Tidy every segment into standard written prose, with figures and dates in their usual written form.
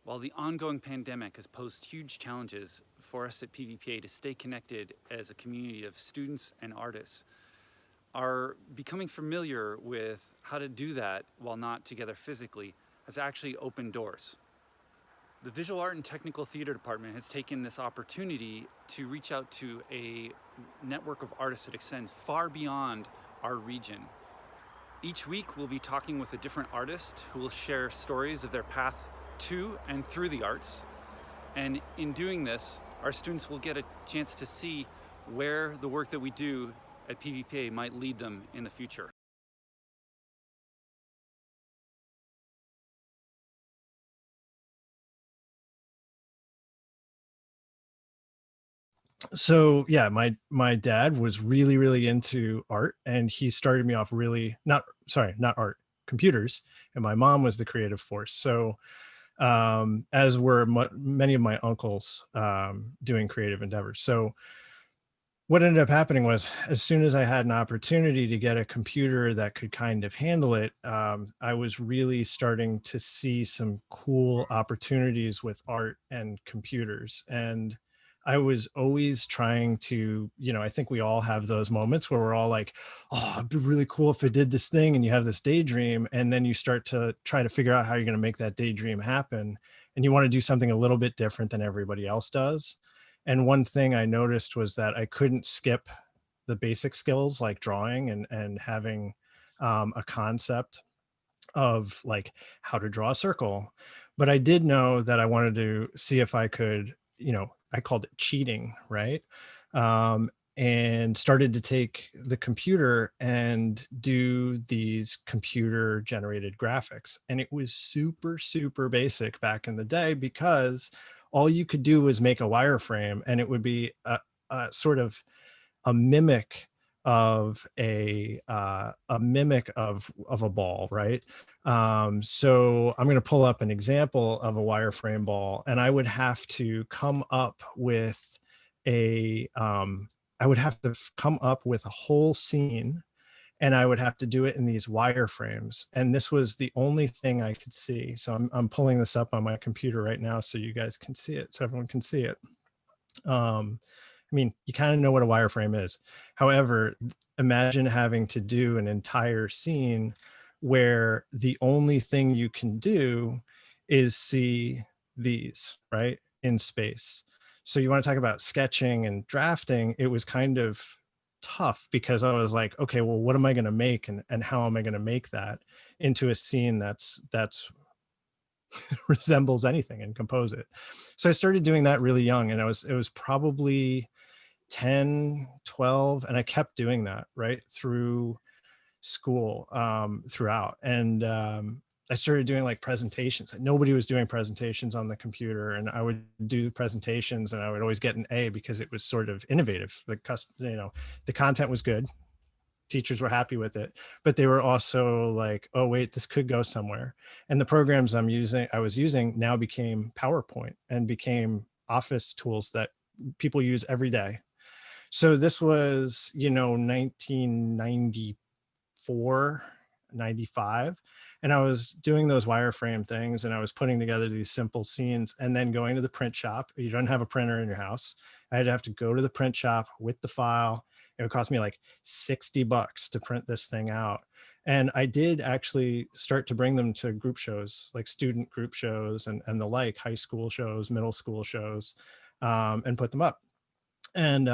While the ongoing pandemic has posed huge challenges for us at PVPA to stay connected as a community of students and artists, our becoming familiar with how to do that while not together physically has actually opened doors. The Visual Art and Technical Theater Department has taken this opportunity to reach out to a network of artists that extends far beyond our region. Each week we'll be talking with a different artist who will share stories of their path to and through the arts. And in doing this, our students will get a chance to see where the work that we do at PVPA might lead them in the future. So yeah, my dad was really into art, and he started me off really not art, computers, and my mom was the creative force. So as were many of my uncles doing creative endeavors. So what ended up happening was, as soon as I had an opportunity to get a computer that could kind of handle it, I was really starting to see some cool opportunities with art and computers. And I was always trying to, I think we all have those moments where we're all like, oh, it'd be really cool if it did this thing. And you have this daydream, and then you start to try to figure out how you're going to make that daydream happen. And you want to do something a little bit different than everybody else does. And one thing I noticed was that I couldn't skip the basic skills like drawing and having a concept of like how to draw a circle. But I did know that I wanted to see if I could, I called it cheating, right? And started to take the computer and do these computer generated graphics. And it was super basic back in the day, because all you could do was make a wireframe, and it would be a sort of a mimic of a mimic of a ball, right? So I'm going to pull up an example of a wireframe ball, and I would have to come up with a whole scene, and I would have to do it in these wireframes. And this was the only thing I could see. So I'm pulling this up on my computer right now so you guys can see it, so everyone can see it. I mean, you kind of know what a wireframe is. However, imagine having to do an entire scene where the only thing you can do is see these, right, in space. So you want to talk about sketching and drafting. It was kind of tough, because I was like, okay, well, what am I going to make, and how am I going to make that into a scene that's resembles anything, and compose it. So I started doing that really young, and it was probably 10, 12, and I kept doing that right through school, throughout. And I started doing like presentations. Nobody was doing presentations on the computer, and I would do presentations, and I would always get an A, because it was sort of innovative. The content was good. Teachers were happy with it, but they were also like, oh wait, this could go somewhere. And the programs I was using now became PowerPoint, and became office tools that people use every day. So this was, 1994, 95. And I was doing those wireframe things, and I was putting together these simple scenes, and then going to the print shop. You don't have a printer in your house. I had to have to go to the print shop with the file. It would cost me like $60 to print this thing out. And I did actually start to bring them to group shows, like student group shows and the like, high school shows, middle school shows, and put them up. And,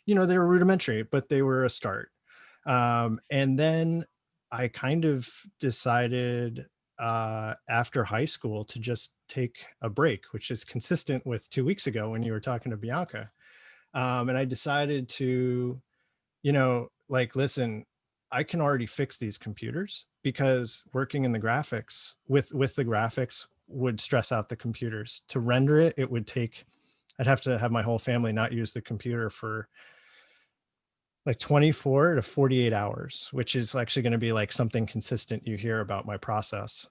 they were rudimentary, but they were a start. And then I kind of decided after high school to just take a break, which is consistent with 2 weeks ago when you were talking to Bianca. And I decided to, like, listen, I can already fix these computers, because working in the graphics with the graphics would stress out the computers. To render it, I'd have to have my whole family not use the computer for like 24 to 48 hours, which is actually going to be like something consistent you hear about my process,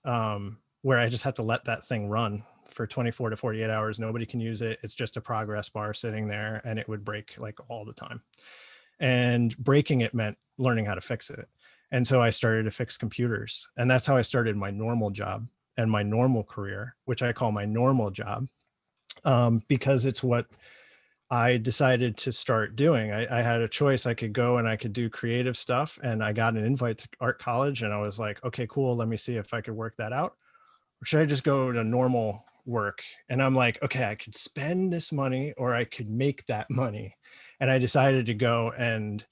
where I just have to let that thing run for 24 to 48 hours. Nobody can use it. It's just a progress bar sitting there, and it would break like all the time. And breaking it meant learning how to fix it. And so I started to fix computers, and that's how I started my normal job. and my normal career, which I call my normal job, because it's what I decided to start doing. I had a choice. I could go and I could do creative stuff, and I got an invite to art college, and I was like, okay, cool. Let me see if I could work that out. Or should I just go to normal work? And I'm like, okay, I could spend this money or I could make that money. And I decided to go and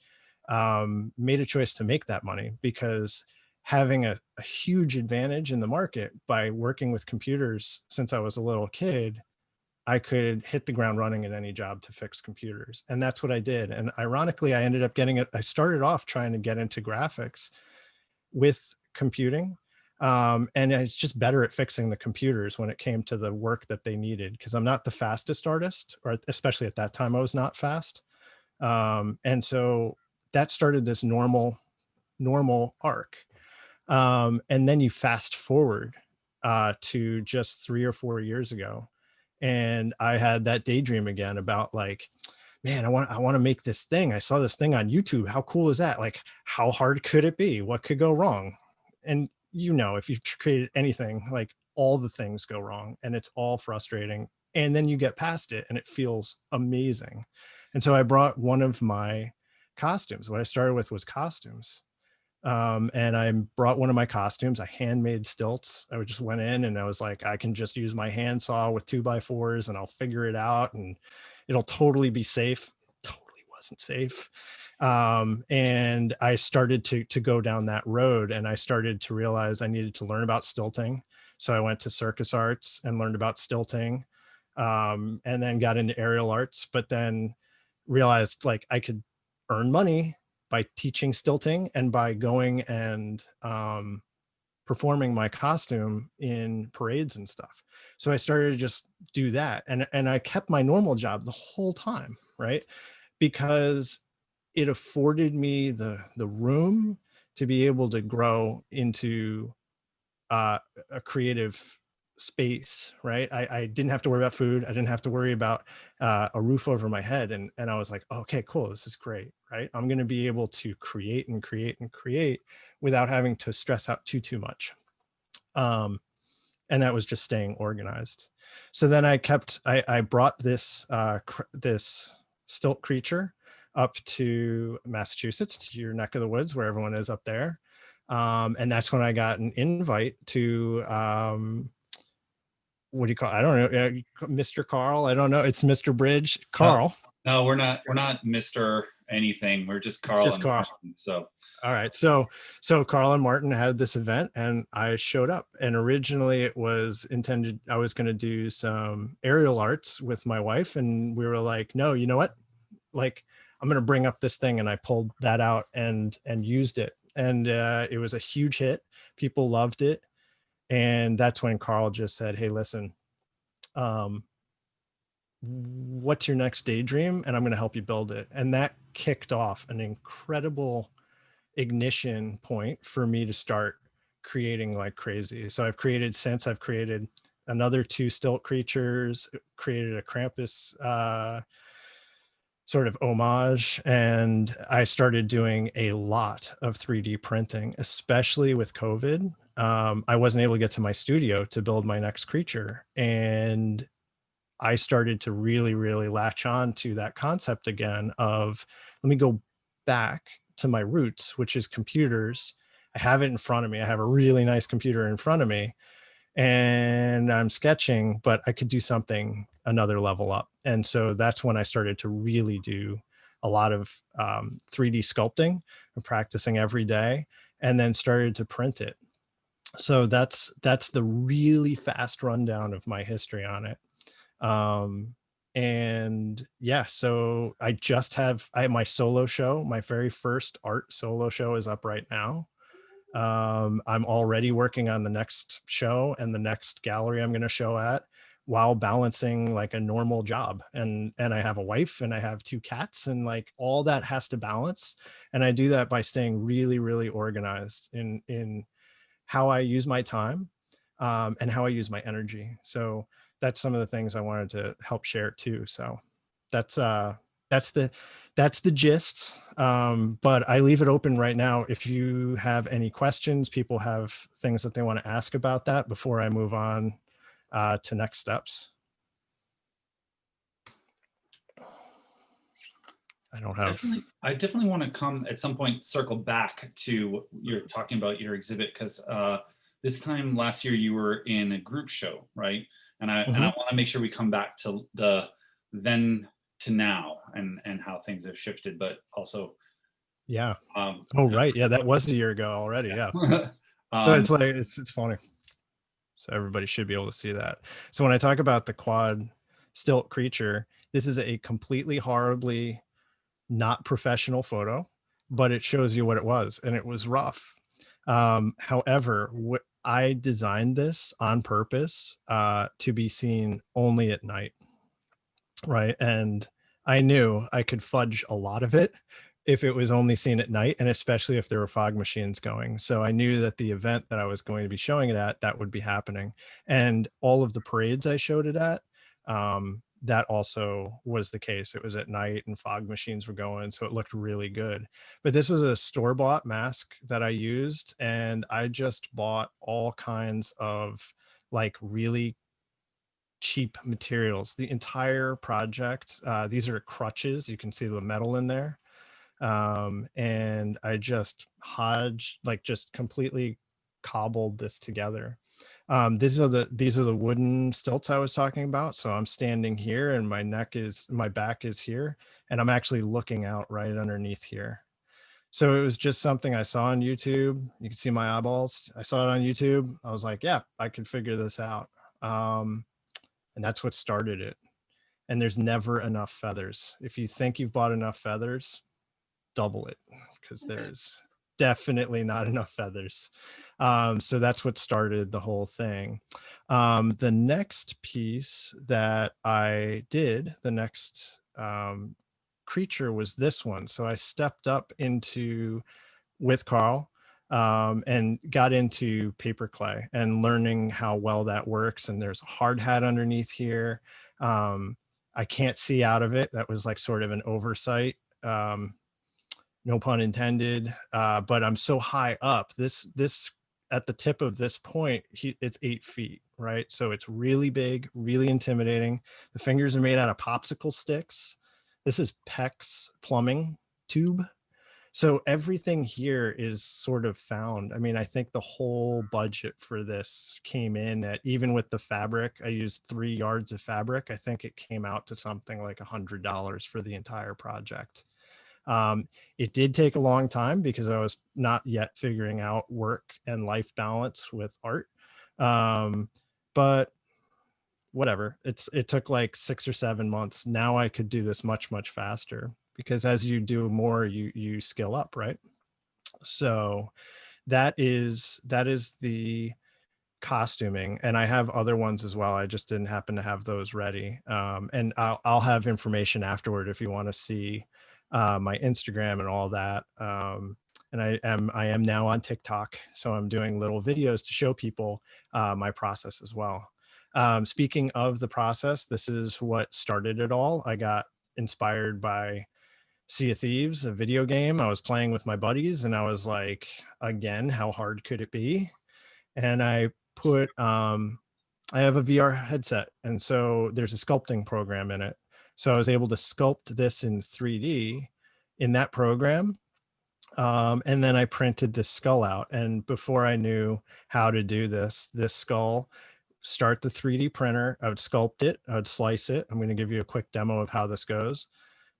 made a choice to make that money, because having a huge advantage in the market by working with computers since I was a little kid, I could hit the ground running at any job to fix computers. And that's what I did. And ironically, I ended up getting it. I started off trying to get into graphics with computing. And it's just better at fixing the computers when it came to the work that they needed, because I'm not the fastest artist, or especially at that time, I was not fast. And so that started this normal arc. And then you fast forward to just 3 or 4 years ago, and I had that daydream again about like, man, I want to make this thing. I saw this thing on YouTube. How cool is that? Like, how hard could it be? What could go wrong? And if you've created anything, like all the things go wrong and it's all frustrating. And then you get past it and it feels amazing. And so I brought one of my costumes. What I started with was costumes. And I brought one of my costumes. I handmade stilts. I just went in and I was like, I can just use my handsaw with 2x4s and I'll figure it out and it'll totally be safe. Totally wasn't safe. And I started to go down that road, and I started to realize I needed to learn about stilting. So I went to circus arts and learned about stilting, and then got into aerial arts, but then realized like I could earn money by teaching stilting and by going and performing my costume in parades and stuff. So I started to just do that, and I kept my normal job the whole time, right? Because it afforded me the room to be able to grow into a creative space, right? I didn't have to worry about food. I didn't have to worry about a roof over my head. And I was like, okay, cool. This is great, right? I'm going to be able to create and create and create without having to stress out too much. And that was just staying organized. So then I brought this stilt creature up to Massachusetts, to your neck of the woods where everyone is up there. And that's when I got an invite to what do you call it? I don't know, Mr. Carl. I don't know. It's Mr. Bridge. Carl. No, we're not Mr. anything. We're just It's Carl just and Carl. Martin. So All right. So Carl and Martin had this event and I showed up, and originally it was intended, I was going to do some aerial arts with my wife, and we were like, no, you know what? Like, I'm going to bring up this thing. And I pulled that out and used it. And it was a huge hit. People loved it. And that's when Carl just said, hey, listen, what's your next daydream? And I'm going to help you build it. And that kicked off an incredible ignition point for me to start creating like crazy. So I've created another 2 stilt creatures, created a Krampus sort of homage, and I started doing a lot of 3D printing, especially with COVID. I wasn't able to get to my studio to build my next creature, and I started to really latch on to that concept again of, let me go back to my roots, which is computers. I have it in front of me. I have a really nice computer in front of me and I'm sketching, but I could do something another level up. And so that's when I started to really do a lot of 3D sculpting and practicing every day, and then started to print it. So that's the really fast rundown of my history on it. And yeah, so I have my solo show. My very first art solo show is up right now. I'm already working on the next show and the next gallery I'm going to show at, while balancing like a normal job. And I have a wife and I have 2 cats, and like all that has to balance. And I do that by staying really organized in how I use my time, and how I use my energy. So that's some of the things I wanted to help share too. So that's that's the gist. But I leave it open right now. If you have any questions, people have things that they want to ask about that before I move on to next steps. I don't have. I definitely want to come at some point, circle back to you're talking about your exhibit, because this time last year you were in a group show, right? And I want to make sure we come back to the then to now and how things have shifted, but also Yeah. Oh, right. Yeah, that was a year ago already. Yeah. So it's like it's funny. So everybody should be able to see that. So when I talk about the quad stilt creature, this is a completely horribly not professional photo, but it shows you what it was, and it was rough. However, I designed this on purpose to be seen only at night, right? And I knew I could fudge a lot of it if it was only seen at night, and especially if there were fog machines going. So I knew that the event that I was going to be showing it at, that would be happening. And all of the parades I showed it at, that also was the case. It was at night and fog machines were going, so it looked really good. But this is a store-bought mask that I used, and I just bought all kinds of like really cheap materials. The entire project, these are crutches. You can see the metal in there. And I just just completely cobbled this together. These are the wooden stilts I was talking about. So I'm standing here and my back is here, and I'm actually looking out right underneath here. So it was just something I saw on YouTube. You can see my eyeballs. I saw it on YouTube. I was like, yeah, I could figure this out. And that's what started it. And there's never enough feathers. If you think you've bought enough feathers, double it, because there's definitely not enough feathers. So that's what started the whole thing. The next piece that I did, the next creature, was this one. So I stepped up with Carl and got into paper clay and learning how well that works. And there's a hard hat underneath here. I can't see out of it. That was like sort of an oversight. No pun intended, but I'm so high up. This at the tip of this point, it's 8 feet, right? So it's really big, really intimidating. The fingers are made out of popsicle sticks. This is PEX plumbing tube. So everything here is sort of found. I mean, I think the whole budget for this came in at, even with the fabric, I used 3 yards of fabric. I think it came out to something like $100 for the entire project. It did take a long time because I was not yet figuring out work and life balance with art. But whatever, it took like 6 or 7 months. Now I could do this much, much faster, because as you do more, you skill up, right? So that is the costuming, and I have other ones as well. I just didn't happen to have those ready. And I'll have information afterward if you want to see my Instagram and all that. And I am now on TikTok, so I'm doing little videos to show people my process as well. Speaking of the process, this is what started it all. I got inspired by Sea of Thieves, a video game I was playing with my buddies, and I was like, again, how hard could it be? And I put I have a VR headset, and so there's a sculpting program in it. So I was able to sculpt this in 3D in that program. And then I printed this skull out. And before I knew how to do this skull, start the 3D printer, I would sculpt it, I would slice it. I'm going to give you a quick demo of how this goes.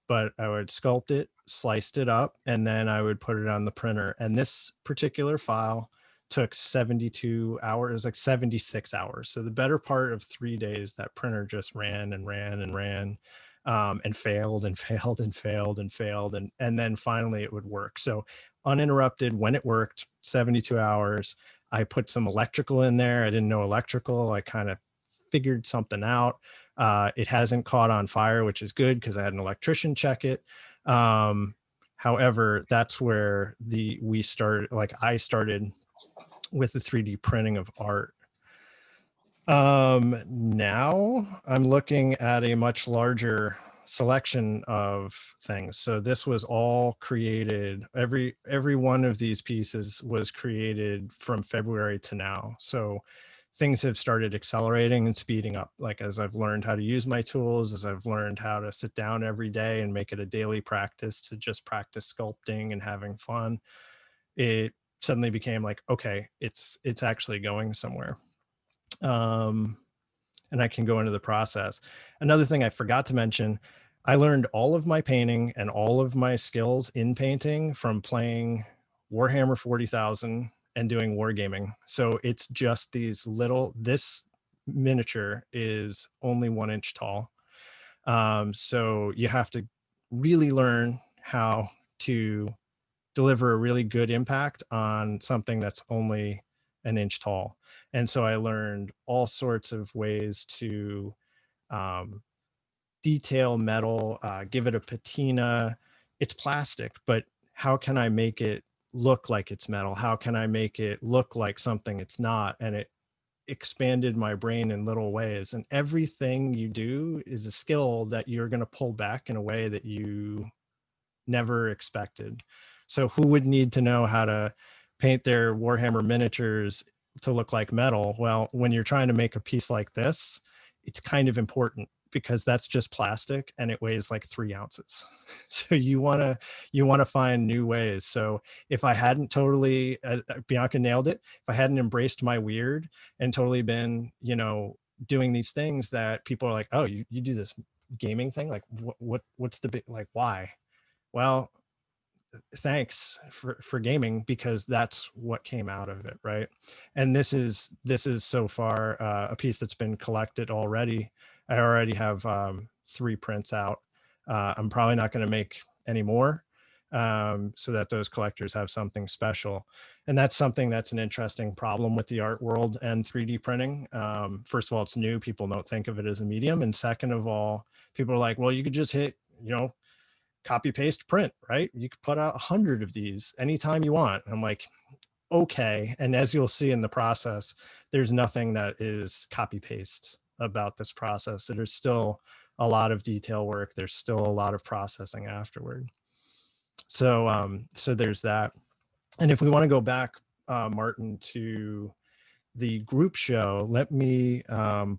But I would sculpt it, sliced it up, and then I would put it on the printer. And this particular file took 72 hours, like 76 hours. So the better part of 3 days, that printer just ran and ran and ran, and failed and failed and failed and failed. And then finally it would work. So uninterrupted, when it worked, 72 hours. I put some electrical in there. I didn't know electrical. I kind of figured something out. It hasn't caught on fire, which is good because I had an electrician check it. However, that's where I started with the 3D printing of art. Now I'm looking at a much larger selection of things. So this was all created, every one of these pieces was created from February to now. So things have started accelerating and speeding up. Like as I've learned how to use my tools, as I've learned how to sit down every day and make it a daily practice to just practice sculpting and having fun, it suddenly became like, okay, it's actually going somewhere. And I can go into the process. Another thing I forgot to mention, I learned all of my painting and all of my skills in painting from playing Warhammer 40,000 and doing wargaming. So it's just these little, this miniature is only 1 inch tall. So you have to really learn how to deliver a really good impact on something that's only 1 inch tall. And so I learned all sorts of ways to um, detail metal, give it a patina. It's plastic, but how can I make it look like it's metal? How can I make it look like something it's not? And it expanded my brain in little ways. And everything you do is a skill that you're going to pull back in a way that you never expected. So who would need to know how to paint their Warhammer miniatures to look like metal? Well, when you're trying to make a piece like this, it's kind of important because that's just plastic and it weighs like 3 ounces. So you want to find new ways. So if I hadn't totally, Bianca nailed it, if I hadn't embraced my weird and totally been, doing these things that people are like, oh, you do this gaming thing, like what's the big, like, why? Well, thanks for gaming, because that's what came out of it, right? And this is so far a piece that's been collected already. I already have 3 prints out. I'm probably not going to make any more, so that those collectors have something special. And that's something that's an interesting problem with the art world and 3D printing. First of all, it's new. People don't think of it as a medium. And second of all, people are like, well, you could just hit, copy paste print, right? You could put out 100 of these anytime you want. I'm like, okay. And as you'll see in the process, there's nothing that is copy paste about this process. There's still a lot of detail work. There's still a lot of processing afterward. So so there's that. And if we want to go back, Martin, to the group show, let me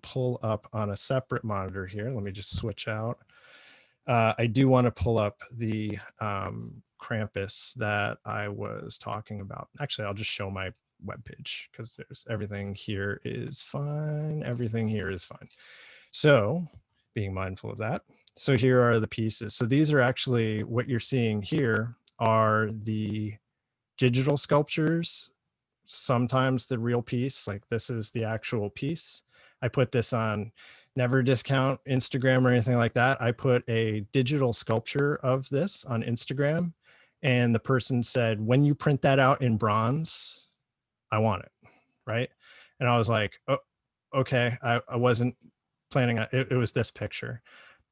pull up on a separate monitor here. Let me just switch out. I do want to pull up the Krampus that I was talking about. Actually, I'll just show my webpage because there's everything here is fine. Everything here is fine. So being mindful of that. So here are the pieces. So these are actually, what you're seeing here are the digital sculptures. Sometimes the real piece, like this is the actual piece. I put this on, never discount Instagram or anything like that. I put a digital sculpture of this on Instagram, and the person said, when you print that out in bronze, I want it, right? And I was like, oh, okay. I wasn't planning on it. It was this picture.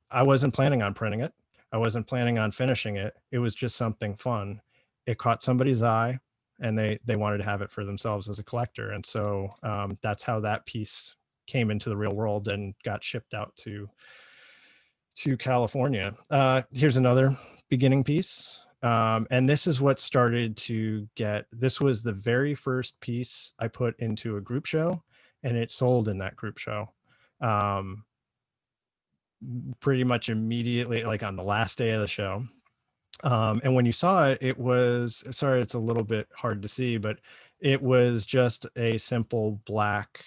I wasn't planning on printing it. I wasn't planning on finishing it. It was just something fun. It caught somebody's eye, and they wanted to have it for themselves as a collector. And so that's how that piece came into the real world and got shipped out to California. Here's another beginning piece. And this is what started to get, this was the very first piece I put into a group show, and it sold in that group show. Pretty much immediately, like on the last day of the show. And when you saw it, it was, sorry, it's a little bit hard to see, but it was just a simple black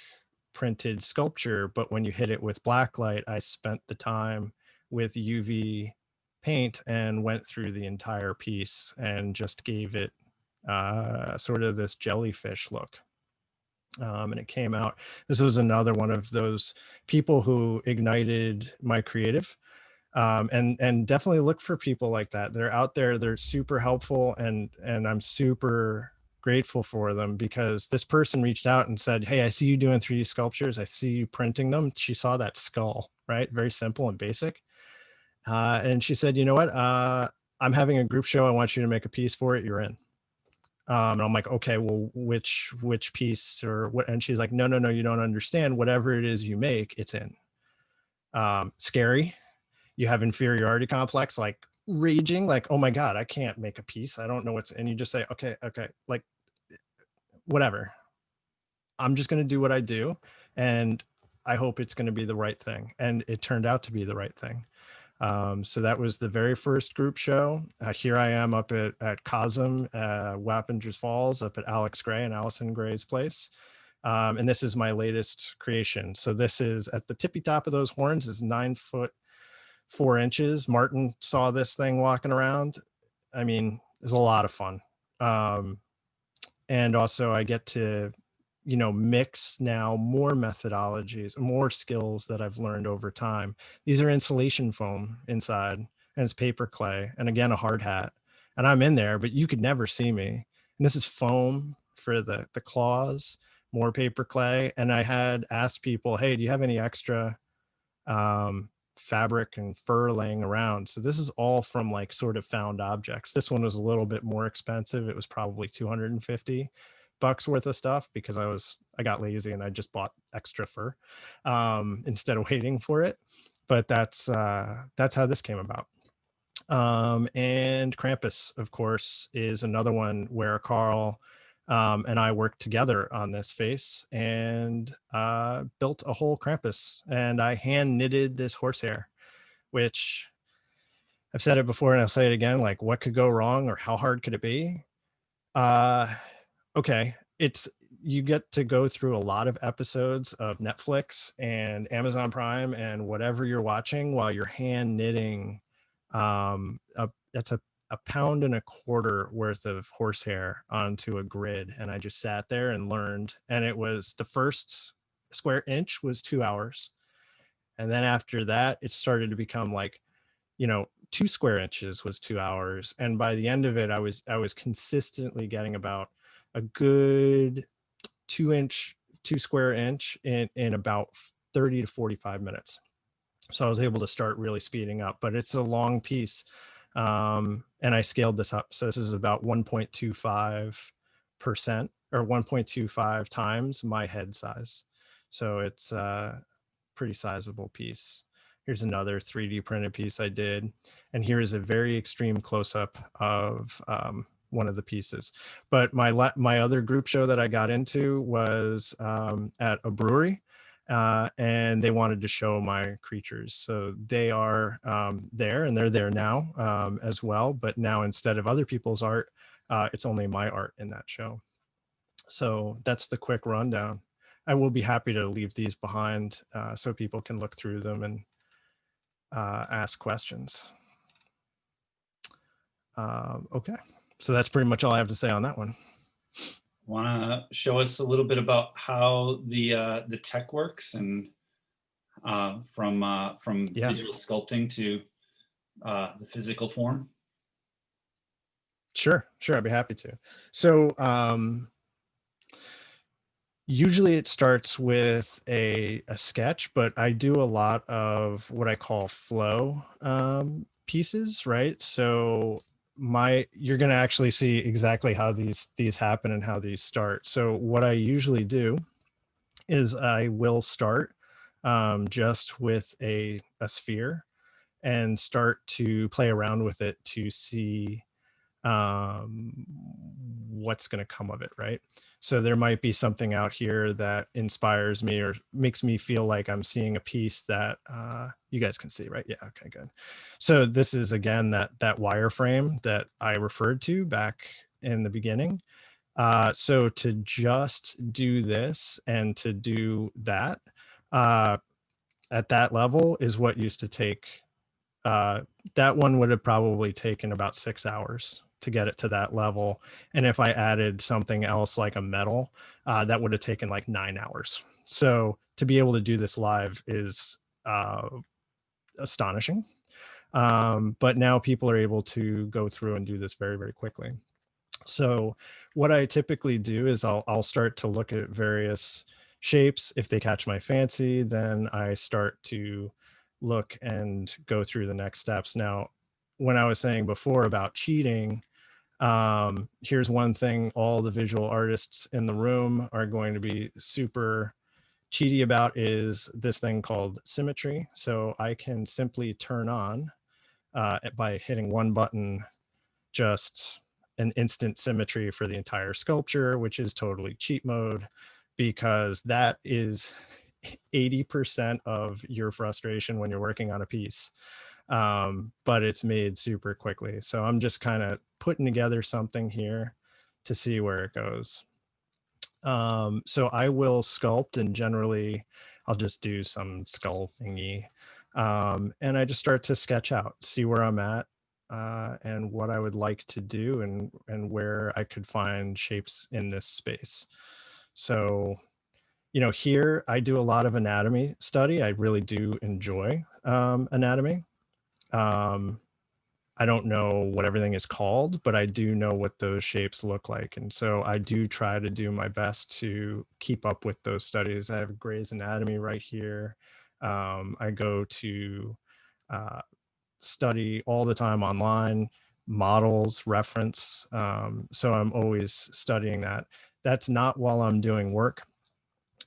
printed sculpture. But when you hit it with black light, I spent the time with UV paint and went through the entire piece and just gave it sort of this jellyfish look. And it came out, this was another one of those people who ignited my creative. And definitely look for people like that. They're out there, they're super helpful, and I'm super grateful for them, because this person reached out and said, hey, I see you doing 3D sculptures. I see you printing them. She saw that skull, right? Very simple and basic. And she said, you know what? I'm having a group show. I want you to make a piece for it. You're in. And I'm like, okay, well, which piece or what? And she's like, no, you don't understand. Whatever it is you make, it's in. Scary. you have inferiority complex, like raging, like, oh my God, I can't make a piece. I don't know and you just say, okay, like whatever. I'm just going to do what I do. And I hope it's going to be the right thing. And it turned out to be the right thing. So that was the very first group show. Here I am up at Cosm, Wappingers Falls, up at Alex Gray and Allison Gray's place. And this is my latest creation. So this is at the tippy top of those horns is 9'4". Martin saw this thing walking around. I mean, it's a lot of fun. And also I get to, mix now more methodologies, more skills that I've learned over time. These are insulation foam inside, and it's paper clay, and again, a hard hat. And I'm in there, but you could never see me. And this is foam for the claws, more paper clay. And I had asked people, hey, do you have any extra fabric and fur laying around? So this is all from like sort of found objects. This one was a little bit more expensive. It was probably $250 worth of stuff because I got lazy and I just bought extra fur instead of waiting for it. But that's how this came about. And Krampus, of course, is another one where Carl and I worked together on this face and built a whole Krampus. And I hand knitted this horsehair, which I've said it before and I'll say it again, like what could go wrong or how hard could it be? Okay, you get to go through a lot of episodes of Netflix and Amazon Prime and whatever you're watching while you're hand knitting. That's a pound and a quarter worth of horsehair onto a grid, and I just sat there and learned. And it was the first square inch was 2 hours, and then after that, it started to become like, 2 square inches was 2 hours, and by the end of it, I was consistently getting about a good 2 square inch in about 30 to 45 minutes. So I was able to start really speeding up, but it's a long piece. And I scaled this up. So this is about 1.25% or 1.25 times my head size. So it's a pretty sizable piece. Here's another 3D printed piece I did. And here is a very extreme close-up of one of the pieces. But my other group show that I got into was at a brewery, and they wanted to show my creatures. So they are there, and they're there now as well. But now instead of other people's art, it's only my art in that show. So that's the quick rundown. I will be happy to leave these behind so people can look through them and ask questions. Okay. So that's pretty much all I have to say on that one. Want to show us a little bit about how the tech works and from digital sculpting to the physical form? Sure, I'd be happy to. So usually it starts with a sketch, but I do a lot of what I call flow pieces, right? So you're going to actually see exactly how these happen and how these start. So what I usually do is I will start just with a sphere and start to play around with it to see what's going to come of it, right? So there might be something out here that inspires me or makes me feel like I'm seeing a piece that you guys can see, right? Yeah, okay, good. So this is again that wireframe that I referred to back in the beginning. So to just do this and to do that at that level is what used to take, that one would have probably taken about 6 hours to get it to that level. And if I added something else like a metal, that would have taken like 9 hours. So to be able to do this live is astonishing. But now people are able to go through and do this very, very quickly. So what I typically do is I'll start to look at various shapes. If they catch my fancy, then I start to look and go through the next steps. Now, when I was saying before about cheating, here's one thing all the visual artists in the room are going to be super cheaty about is this thing called symmetry. So I can simply turn on by hitting one button, just an instant symmetry for the entire sculpture, which is totally cheat mode, because that is 80% of your frustration when you're working on a piece. But it's made super quickly. So I'm just kind of putting together something here to see where it goes. So I will sculpt, and generally I'll just do some skull thingy. And I just start to sketch out, see where I'm at, and what I would like to do, and where I could find shapes in this space. So, here I do a lot of anatomy study. I really do enjoy anatomy. Um, I don't know what everything is called, but I do know what those shapes look like. And so I do try to do my best to keep up with those studies. I have Gray's Anatomy right here. I go to uh, study all the time online, models, reference. So I'm always studying that. That's not while I'm doing work,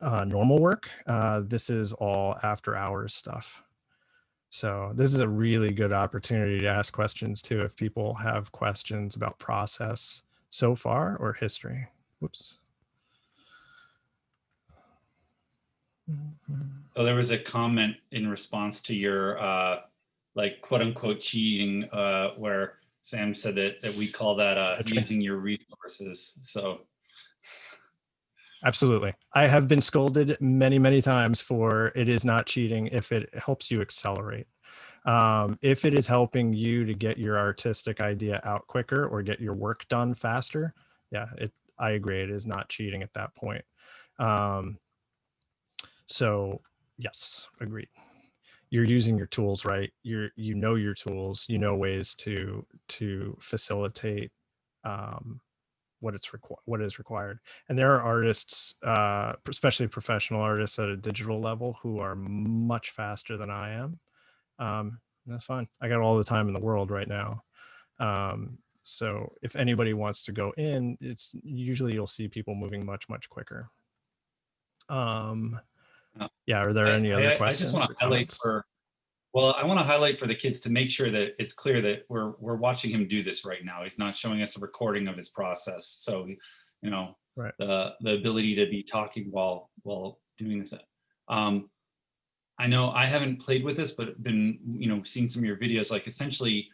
normal work. This is all after hours stuff. So this is a really good opportunity to ask questions too, if people have questions about process so far or history. Whoops. So there was a comment in response to your like quote unquote cheating, where Sam said that we call that using your resources. So Absolutely. I have been scolded many, many times for it is not cheating if it helps you accelerate. If it is helping you to get your artistic idea out quicker or get your work done faster, yeah, I agree. It is not cheating at that point. So yes, agreed. You're using your tools right. You know your tools. You know ways to facilitate what is required. And there are artists, especially professional artists at a digital level, who are much faster than I am. That's fine. I got all the time in the world right now. So if anybody wants to go in, it's usually you'll see people moving much, much quicker. Yeah, are there any other I just want questions to or highlight comments? I want to highlight for the kids to make sure that it's clear that we're watching him do this right now. He's not showing us a recording of his process. So, Right. the ability to be talking while doing this. I know I haven't played with this, but been, seen some of your videos, like essentially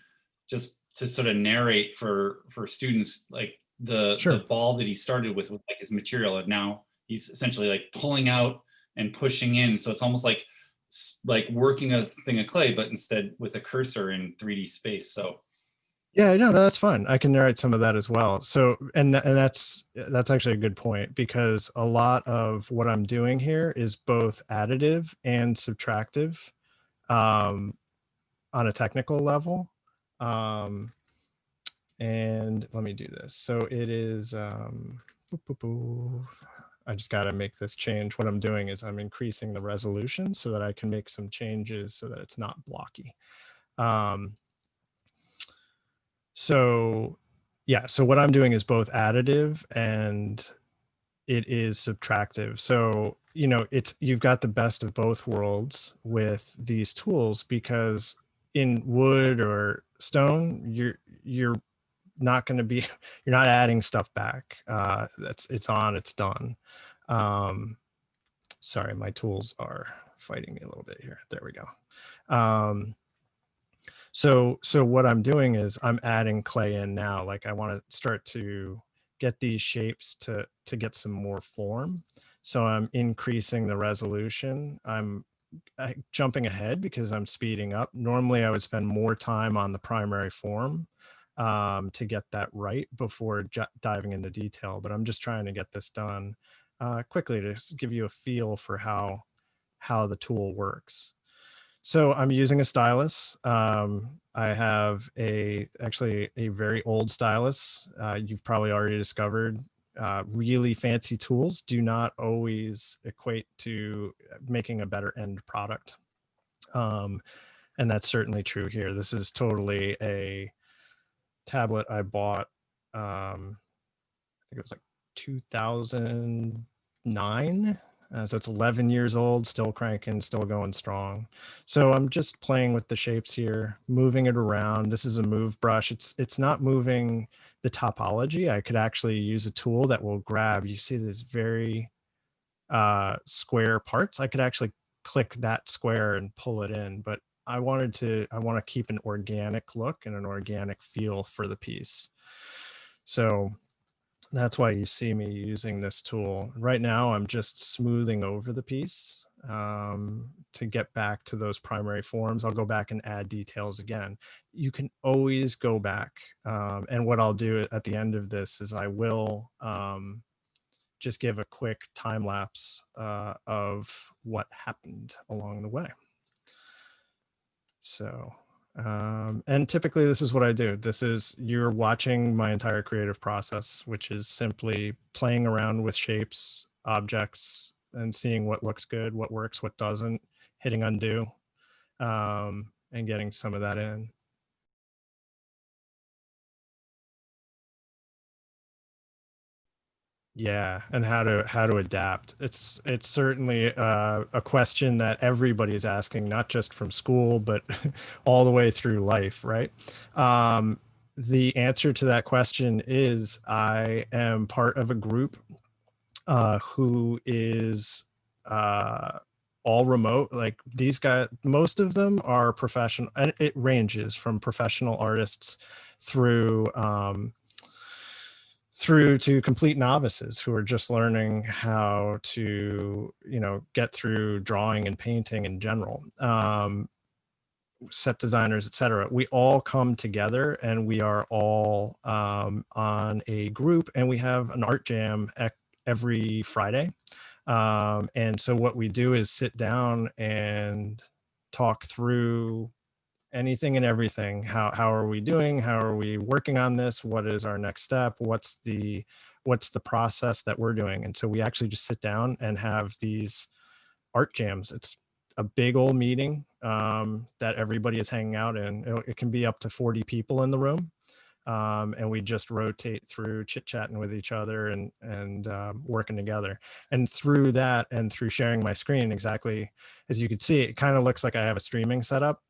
just to sort of narrate for students, like the ball that he started with like his material, and now he's essentially like pulling out and pushing in. So it's almost like working a thing of clay, but instead with a cursor in 3D space. So yeah, no, that's fun. I can narrate some of that as well. So, and that's actually a good point, because a lot of what I'm doing here is both additive and subtractive, on a technical level. And let me do this. So it is, I just got to make this change. What I'm doing is I'm increasing the resolution so that I can make some changes so that it's not blocky. So yeah, so what I'm doing is both additive and it is subtractive. So, you've got the best of both worlds with these tools, because in wood or stone, you're not going to be, you're not adding stuff back. It's done. Sorry, my tools are fighting me a little bit here. There we go. So what I'm doing is I'm adding clay in now. Like I want to start to get these shapes to get some more form. So I'm increasing the resolution. I'm jumping ahead because I'm speeding up. Normally I would spend more time on the primary form to get that right before diving into detail, but I'm just trying to get this done quickly to give you a feel for how the tool works. So I'm using a stylus. I have actually a very old stylus. You've probably already discovered really fancy tools do not always equate to making a better end product. And that's certainly true here. This is totally a tablet I bought. I think it was like 2009. So it's 11 years old, still cranking, still going strong. So I'm just playing with the shapes here, moving it around. This is a move brush. It's not moving the topology. I could actually use a tool that will grab, you see this very square parts. I could actually click that square and pull it in, but I want to keep an organic look and an organic feel for the piece. So that's why you see me using this tool. Right now, I'm just smoothing over the piece to get back to those primary forms. I'll go back and add details again. You can always go back. And what I'll do at the end of this is I will just give a quick time lapse of what happened along the way. So, and typically this is what I do. You're watching my entire creative process, which is simply playing around with shapes, objects, and seeing what looks good, what works, what doesn't, hitting undo, and getting some of that in. Yeah, and how to adapt. It's certainly a question that everybody is asking, not just from school, but all the way through life, right? The answer to that question is I am part of a group who is all remote. Like these guys, most of them are professional, and it ranges from professional artists through through to complete novices who are just learning how to, get through drawing and painting in general, set designers, etc. We all come together and we are all on a group, and we have an art jam every Friday. And so what we do is sit down and talk through anything and everything. How are we doing? How are we working on this? What is our next step? What's the process that we're doing? And so we actually just sit down and have these art jams. It's a big old meeting that everybody is hanging out in. It can be up to 40 people in the room. And we just rotate through chit-chatting with each other and working together. And through that, and through sharing my screen, exactly as you can see, it kind of looks like I have a streaming setup.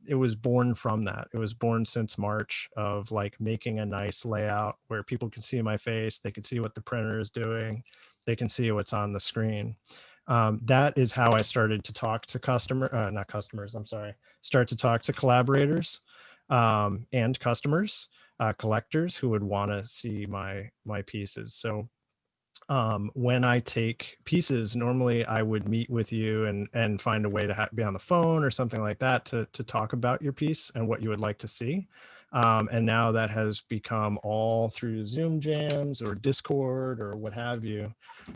It was born from that. It was born since March of like making a nice layout where people can see my face, they can see what the printer is doing, they can see what's on the screen. That is how I started to talk to not customers, I'm sorry, start to talk to collaborators and customers, collectors who would want to see my pieces. So when I take pieces, normally I would meet with you and find a way to be on the phone or something like that to talk about your piece and what you would like to see. And now that has become all through Zoom jams or Discord or what have you,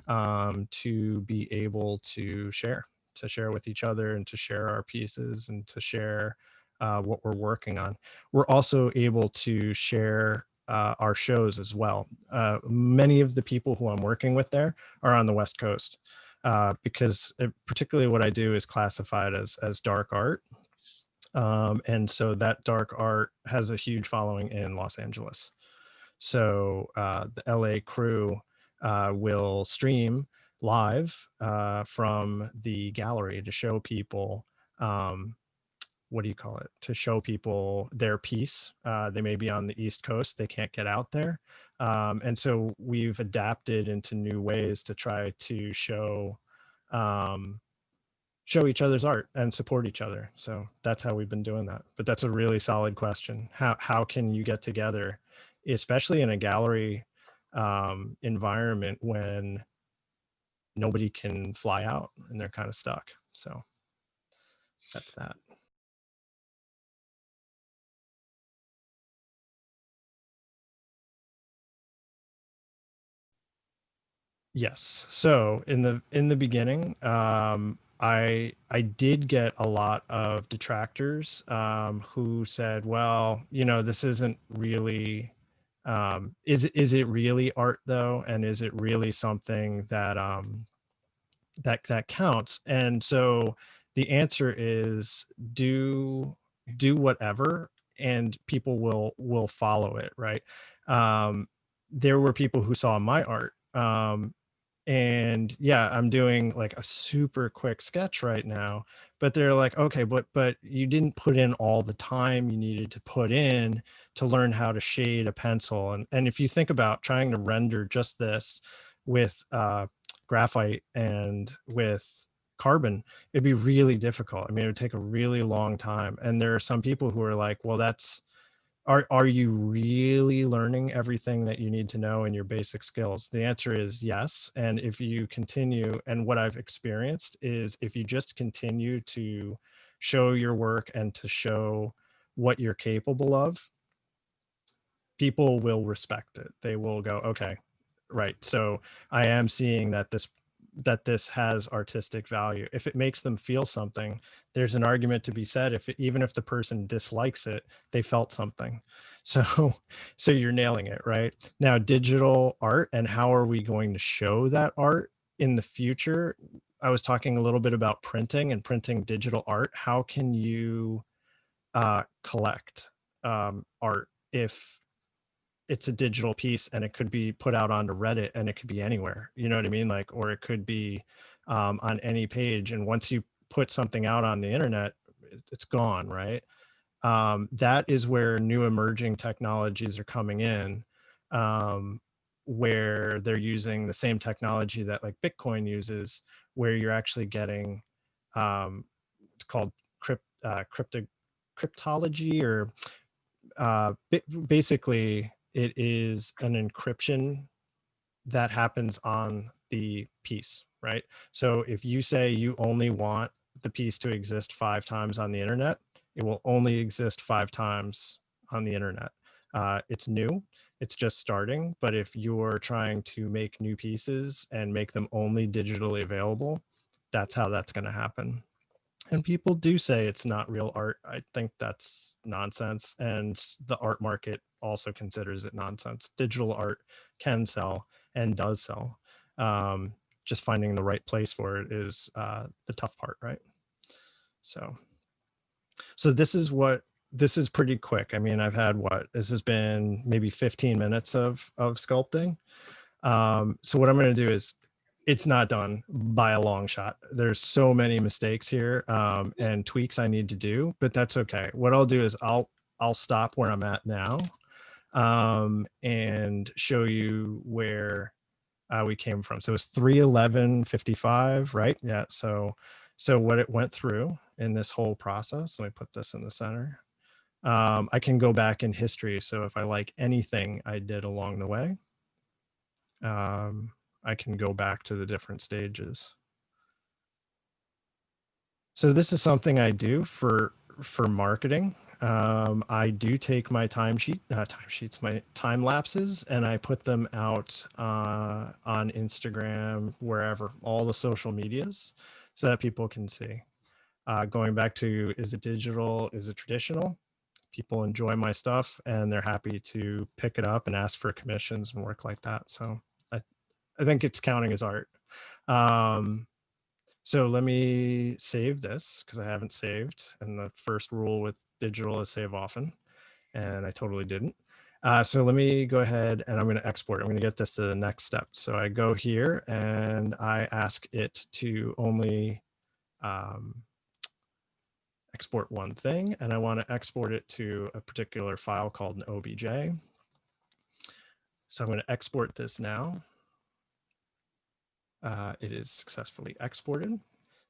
to be able to share with each other and to share our pieces and to share what we're working on. We're also able to share our shows as well. Many of the people who I'm working with there are on the West Coast because particularly what I do is classified as dark art. And so that dark art has a huge following in Los Angeles. So the LA crew will stream live from the gallery to show people what do you call it, to show people their piece. They may be on the East Coast, they can't get out there. And so we've adapted into new ways to try to show each other's art and support each other. So that's how we've been doing that. But that's a really solid question. How can you get together, especially in a gallery environment when nobody can fly out and they're kind of stuck? So that's that. Yes. So in the beginning, I did get a lot of detractors who said, "Well, this isn't really is it really art though, and is it really something that that counts?" And so the answer is do whatever, and people will follow it, right? There were people who saw my art And yeah, I'm doing like a super quick sketch right now, but they're like, okay, but you didn't put in all the time you needed to put in to learn how to shade a pencil. And if you think about trying to render just this with graphite and with carbon, it'd be really difficult. I mean, it would take a really long time. And there are some people who are like, well, that's, are you really learning everything that you need to know in your basic skills? The answer is yes. And if you continue, and what I've experienced is if you just continue to show your work and to show what you're capable of, people will respect it. They will go, okay, right. So I am seeing that this has artistic value. If it makes them feel something, there's an argument to be said. Even if the person dislikes it, they felt something. So so you're nailing it right now. Digital art, and how are we going to show that art in the future? I was talking a little bit about printing and printing digital art. How can you collect art if it's a digital piece and it could be put out onto Reddit and it could be anywhere, you know what I mean? Like, or it could be on any page. And once you put something out on the internet, it's gone, right? That is where new emerging technologies are coming in, where they're using the same technology that like Bitcoin uses, where you're actually getting, it's called cryptology, or basically it is an encryption that happens on the piece, right? So if you say you only want the piece to exist 5 times on the internet, it will only exist 5 times on the internet. It's new, it's just starting, but if you're trying to make new pieces and make them only digitally available, that's how that's going to happen. And people do say it's not real art. I think that's nonsense. And the art market also considers it nonsense. Digital art can sell and does sell. Just finding the right place for it is the tough part, right? So, so this is pretty quick. I mean, I've had this has been maybe 15 minutes of sculpting. So what I'm going to do is, it's not done by a long shot. There's so many mistakes here and tweaks I need to do, but that's okay. What I'll do is I'll stop where I'm at now and show you where we came from. So it's 3:11:55, right? Yeah. So what it went through in this whole process. Let me put this in the center. I can go back in history. So if I like anything I did along the way, I can go back to the different stages. So this is something I do for marketing. I do take my my time lapses, and I put them out on Instagram, wherever, all the social medias, so that people can see. Going back to, is it digital? Is it traditional? People enjoy my stuff and they're happy to pick it up and ask for commissions and work like that. So I think it's counting as art. So let me save this because I haven't saved. And the first rule with digital is save often. And I totally didn't. So let me go ahead and I'm going to export. I'm going to get this to the next step. So I go here and I ask it to only export one thing. And I want to export it to a particular file called an OBJ. So I'm going to export this now. It is successfully exported.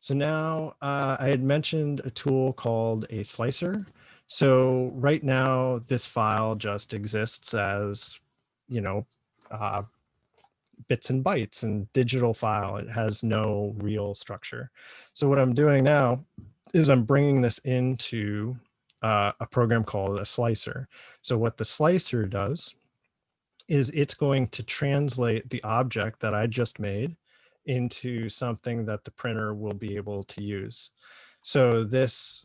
So now I had mentioned a tool called a slicer. So right now, this file just exists as, you know, bits and bytes and digital file. It has no real structure. So what I'm doing now is I'm bringing this into a program called a slicer. So what the slicer does is it's going to translate the object that I just made into something that the printer will be able to use. So this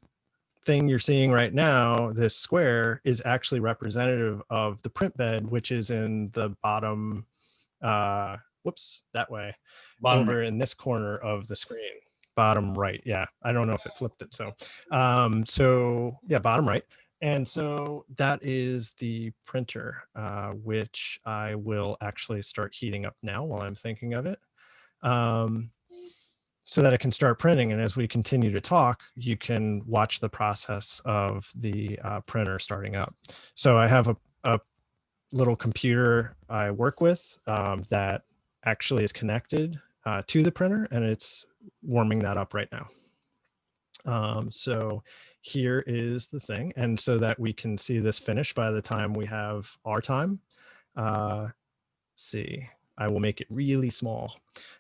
thing you're seeing right now, this square, is actually representative of the print bed, which is in the bottom, whoops, that way, Bottom over right. in this corner of the screen. Bottom right, yeah. I don't know if it flipped it. So, so yeah, bottom right. And so that is the printer, which I will actually start heating up now while I'm thinking of it. so that it can start printing. And as we continue to talk, you can watch the process of the printer starting up. So I have a little computer I work with that actually is connected to the printer, and it's warming that up right now. So here is the thing. And so that we can see this finish by the time we have our time. See, I will make it really small.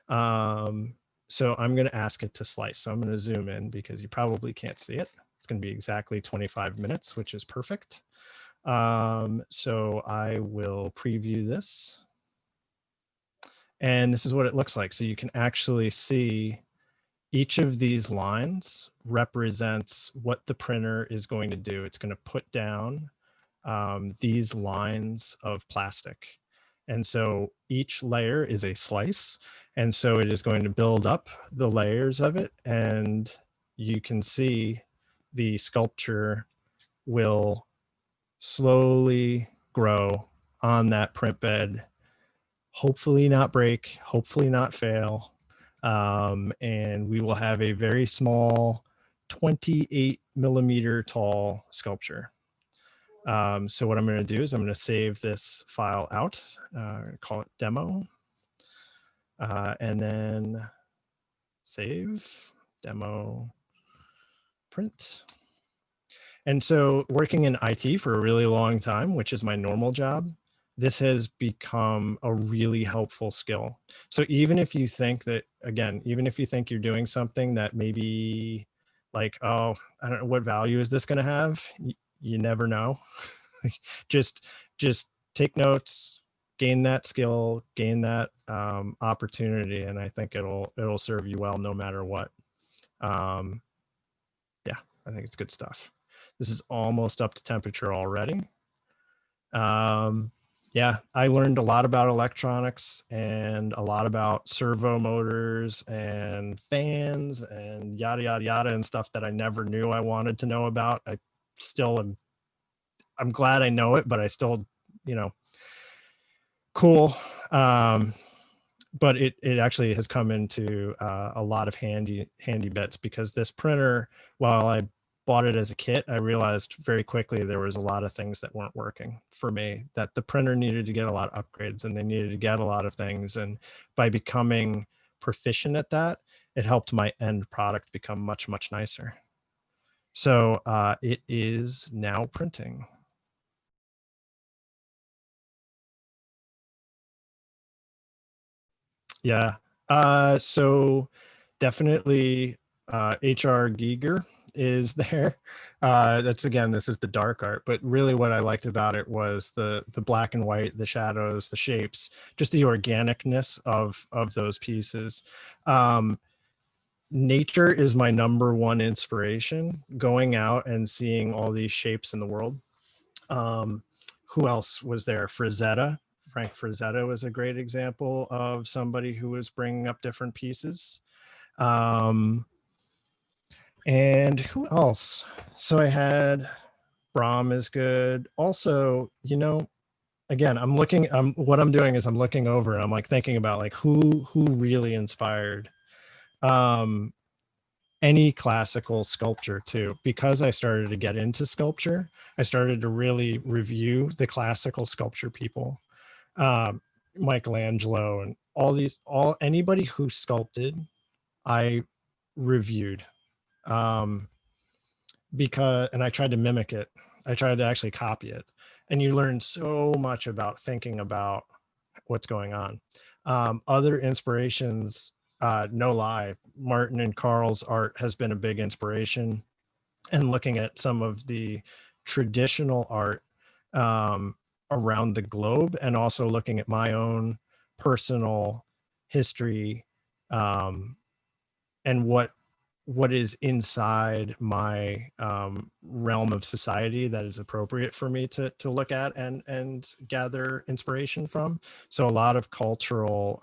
So I'm going to ask it to slice. So I'm going to zoom in because you probably can't see it. It's going to be exactly 25 minutes, which is perfect. So I will preview this. And this is what it looks like. So you can actually see each of these lines represents what the printer is going to do. It's going to put down these lines of plastic. And so each layer is a slice. And so it is going to build up the layers of it. And you can see the sculpture will slowly grow on that print bed, hopefully not break, hopefully not fail. And we will have a very small 28 millimeter tall sculpture. So what I'm going to do is I'm going to save this file out, call it demo, and then save, demo, print. And so working in IT for a really long time, which is my normal job, this has become a really helpful skill. So even if you think that, again, even if you think you're doing something that maybe like, oh, I don't know, what value is this going to have? You never know. just take notes, gain that skill, gain that opportunity, and I think it'll serve you well no matter what. Yeah, I think it's good stuff. This is almost up to temperature already. Yeah, I learned a lot about electronics and a lot about servo motors and fans and yada, yada, yada, and stuff that I never knew I wanted to know about. I still am, I'm glad I know it, but I still, you know, cool. But it actually has come into a lot of handy bits, because this printer, while I bought it as a kit, I realized very quickly there was a lot of things that weren't working for me, that the printer needed to get a lot of upgrades and they needed to get a lot of things. And by becoming proficient at that, it helped my end product become much, much nicer. So it is now printing. Yeah. So definitely HR Giger is there. That's, again, this is the dark art, but really what I liked about it was the black and white, the shadows, the shapes, just the organicness of those pieces. Nature is my number one inspiration, going out and seeing all these shapes in the world. Who else was there? Frazetta. Frank Frazetta was a great example of somebody who was bringing up different pieces. And who else? So I had Brahm is good. Also, you know, again, what I'm doing is I'm looking over and I'm like thinking about like who really inspired any classical sculpture too. Because I started to get into sculpture, I started to really review the classical sculpture people. Michelangelo and anybody who sculpted, I reviewed, because, and I tried to mimic it. I tried to actually copy it, and you learn so much about thinking about what's going on. Other inspirations, no lie, Martin and Carl's art has been a big inspiration, and looking at some of the traditional art around the globe, and also looking at my own personal history, and what is inside my realm of society that is appropriate for me to look at and gather inspiration from. So a lot of cultural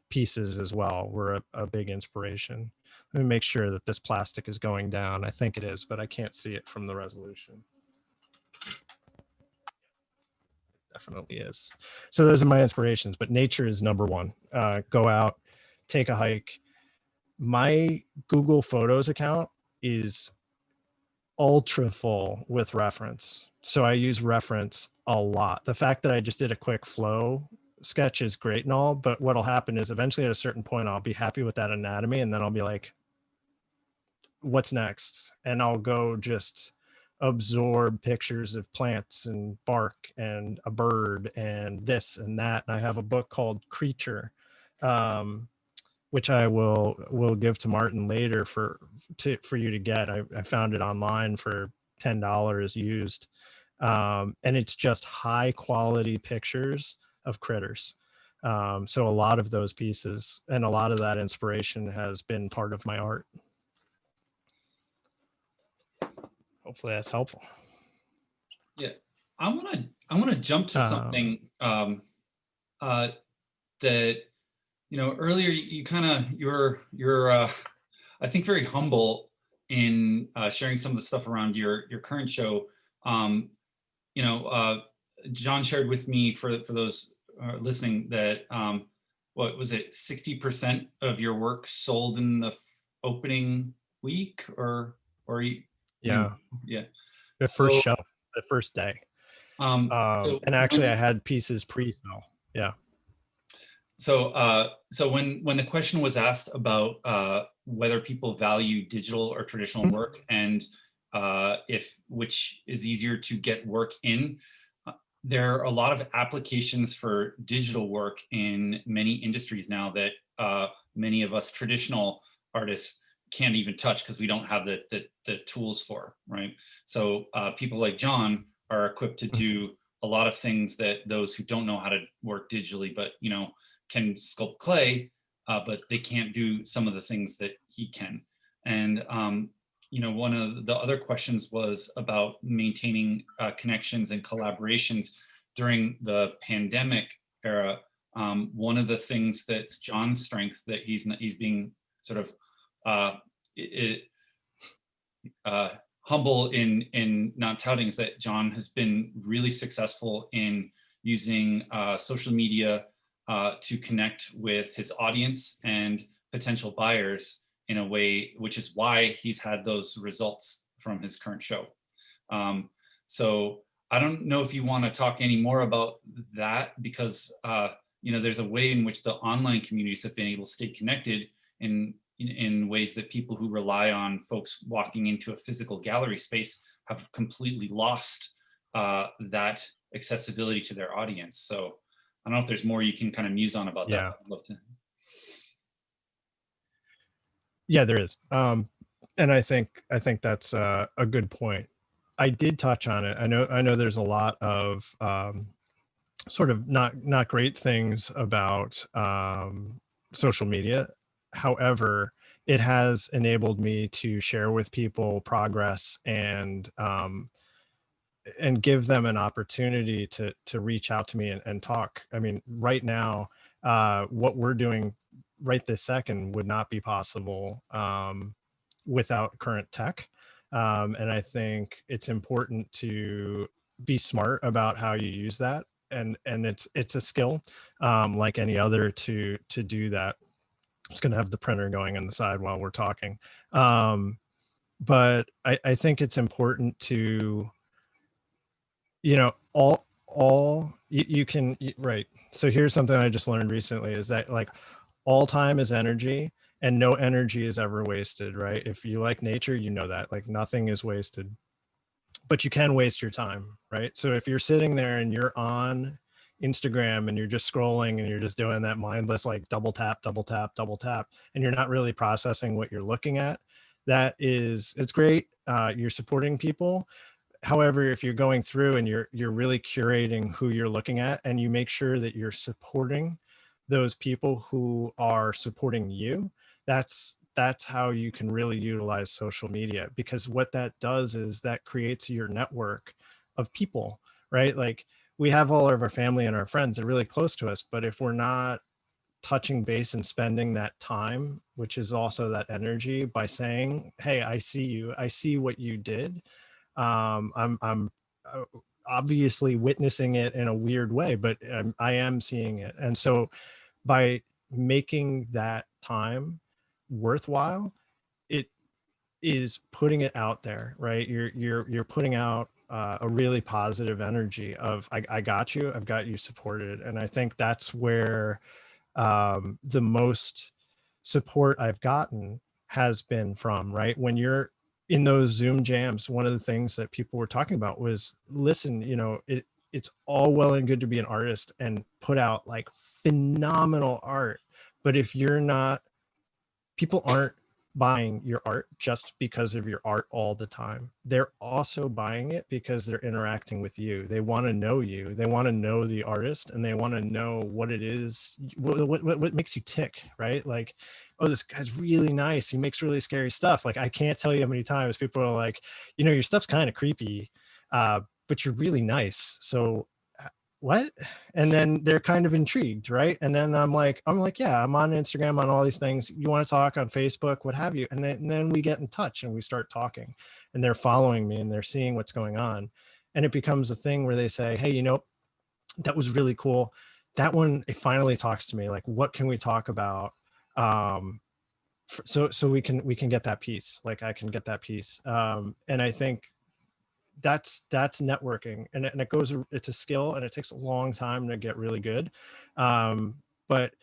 pieces as well were a big inspiration. Let me make sure that this plastic is going down. I think it is, but I can't see it from the resolution. Definitely is. So those are my inspirations, but nature is number one. Go out, take a hike. My Google Photos account is ultra full with reference. So I use reference a lot. The fact that I just did a quick flow sketch is great and all, but what'll happen is eventually at a certain point, I'll be happy with that anatomy. And then I'll be like, what's next? And I'll go just absorb pictures of plants and bark and a bird and this and that. And I have a book called Creature, which I will give to Martin later for you to get. I found it online for $10 used, and it's just high quality pictures of critters. So a lot of those pieces and a lot of that inspiration has been part of my art. Hopefully that's helpful. Yeah, I want to jump to something that, you know, earlier you're I think very humble in sharing some of the stuff around your current show. You know, John shared with me, for those listening, that what was it, 60% of your work sold in the opening week, or Yeah, yeah, the first show, the first day. So and actually I had pieces pre-sale. Yeah. So when the question was asked about whether people value digital or traditional work, and if which is easier to get work in, there are a lot of applications for digital work in many industries now that many of us traditional artists can't even touch because we don't have the tools for, right? So people like John are equipped to do a lot of things that those who don't know how to work digitally, but you know, can sculpt clay, but they can't do some of the things that he can. And you know, one of the other questions was about maintaining connections and collaborations during the pandemic era. One of the things that's John's strength that he's being sort of humble in not touting is that John has been really successful in using social media to connect with his audience and potential buyers in a way, which is why he's had those results from his current show. So I don't know if you want to talk any more about that, because you know, there's a way in which the online communities have been able to stay connected in ways that people who rely on folks walking into a physical gallery space have completely lost that accessibility to their audience. So I don't know if there's more you can kind of muse on about that. I'd love to. Yeah, there is. And I think that's a good point. I did touch on it. I know there's a lot of sort of not great things about social media. However, it has enabled me to share with people progress and give them an opportunity to reach out to me and talk. I mean, right now, what we're doing right this second would not be possible without current tech. And I think it's important to be smart about how you use that. And it's a skill like any other to do that. I'm just going to have the printer going on the side while we're talking. But I think it's important to, you know, all you can, right. So here's something I just learned recently, is that like all time is energy and no energy is ever wasted, right? If you like nature, you know that like nothing is wasted, but you can waste your time, right? So if you're sitting there and you're on Instagram and you're just scrolling and you're just doing that mindless like double tap, and you're not really processing what you're looking at, it's great. You're supporting people. However, if you're going through and you're really curating who you're looking at, and you make sure that you're supporting those people who are supporting you, that's how you can really utilize social media, because what that does is that creates your network of people, right? Like we have all of our family and our friends that are really close to us, but if we're not touching base and spending that time, which is also that energy, by saying, hey, I see you, I see what you did. I'm obviously witnessing it in a weird way, but I am seeing it. And so by making that time worthwhile, it is putting it out there, right? You're putting out a really positive energy of I got you, I've got you supported. And I think that's where the most support I've gotten has been from, right? When you're in those Zoom jams, one of the things that people were talking about was, listen, it's all well and good to be an artist and put out like phenomenal art, but if you're not, people aren't buying your art just because of your art all the time. They're also buying it because they're interacting with you. They want to know you. They want to know the artist, and they want to know what it is, what makes you tick, right? Like, oh, this guy's really nice. He makes really scary stuff. Like, I can't tell you how many times people are like, your stuff's kind of creepy, but you're really nice. So what? And then they're kind of intrigued, right? And then I'm like, yeah, I'm on Instagram, on all these things. You want to talk on Facebook, what have you? And then we get in touch and we start talking, and they're following me and they're seeing what's going on. And it becomes a thing where they say, hey, that was really cool. That one, it finally talks to me. Like, what can we talk about? So we can get that piece. Like, I can get that piece. And I think that's networking, and it goes, it's a skill, and it takes a long time to get really good. But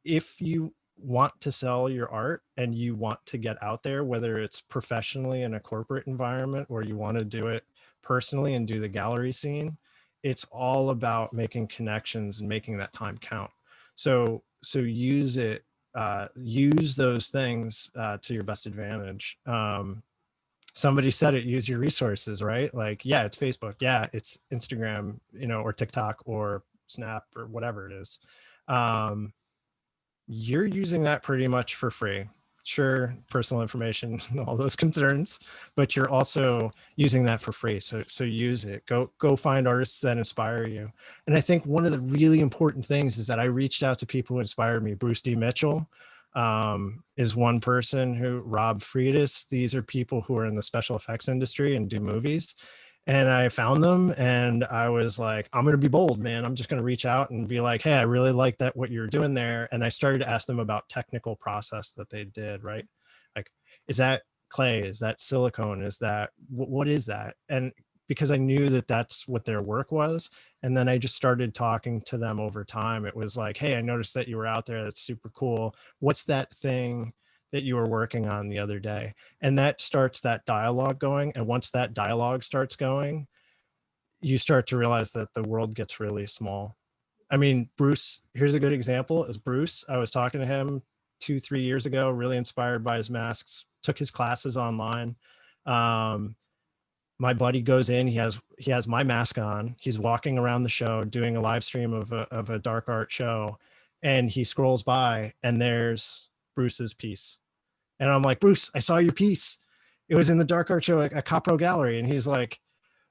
if you want to sell your art and you want to get out there, whether it's professionally in a corporate environment or you want to do it personally and do the gallery scene, it's all about making connections and making that time count. So use it, use those things to your best advantage. Somebody said it, use your resources, right? Like, yeah, it's Facebook, yeah, it's Instagram, or TikTok or Snap or whatever it is. You're using that pretty much for free. Sure, personal information, all those concerns, but you're also using that for free. So use it. Go find artists that inspire you. And I think one of the really important things is that I reached out to people who inspired me. Bruce D. Mitchell is one person, who, Rob Friedis. These are people who are in the special effects industry and do movies. And I found them and I was like, I'm going to be bold, man. I'm just going to reach out and be like, hey, I really like that, what you're doing there. And I started to ask them about technical process that they did, right? Like, is that clay? Is that silicone? Is that, what is that? And because I knew that that's what their work was. And then I just started talking to them over time. It was like, hey, I noticed that you were out there. That's super cool. What's that thing that you were working on the other day? And that starts that dialogue going. And once that dialogue starts going, you start to realize that the world gets really small. I mean, Bruce, here's a good example, is Bruce. I was talking to him 2-3 years ago, really inspired by his masks, took his classes online. My buddy goes in, he has my mask on, he's walking around the show doing a live stream of a dark art show, and he scrolls by and there's Bruce's piece. And I'm like, Bruce, I saw your piece. It was in the dark art show at Copro Gallery. And he's like,